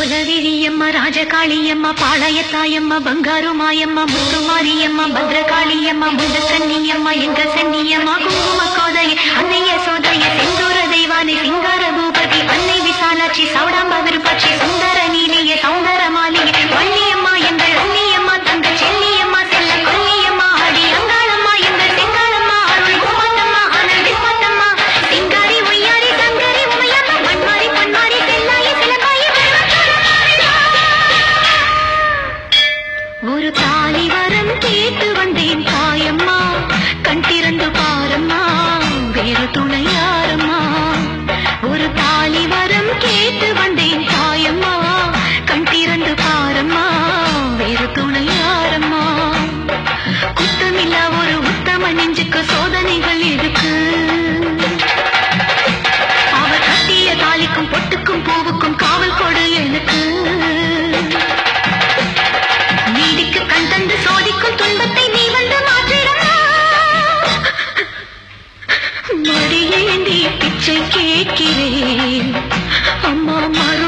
கொலவிரியம்மா ராஜகாளியம்மா பாளையத்தாயம்மா பங்காரு மாயம்மா முத்துமாரியம்மா பத்ரகாளியம்மா முண்டக்கன்னியம்மா எங்க சன்னியம்மா குங்கும கோதைய அன்னைய சோதைய செந்தூர தெய்வானை சிங்கார பூபதி அன்னை விசாலாட்சி சௌடாம்ப விருப்பாட்சி சுந்தர நீலிய சௌந்தர மாளிகை வள்ளியம்மா எங்கள் அன்னியம்மா தங்க செல்லியம்மா செல்ல கொல்லியம்மா அடி அங்காளம்மா எங்கள் செங்காளம்மா அருள் குமாத்தம்மா அனல் விஸ்வத்தம்மா சிங்காரி ஒய்யாரி சங்கரி உமையம்மா பன்மாரி பொன்மாரி செல்லாயி சிலகாயி ஒரு தாலி வரம் கேட்டு வந்தேன் தாயம்மா கண் திறந்து பாரம்மா வேறு துணை யாரம்மா ஒரு தாலி வரம் கேட்டு வந்தேன் தாயம்மா கண் திறந்து பாரம்மா வேறு துணை யாரம்மா குத்தமில்லா ஒரு உத்தம நெஞ்சுக்கு சோதனைகள் எதுக்கு அவர் கட்டிய தாலிக்கும் பொட்டுக்கும் பூவுக்கும் காவல் கொடு எனக்கு நீதிக்கு கண் தந்து சோதிக்கும் துன்பத்தை நீ வந்து மாற்றிடமா மடியேந்தி பிச்சை கேட்கிறேன் அம்மா மறு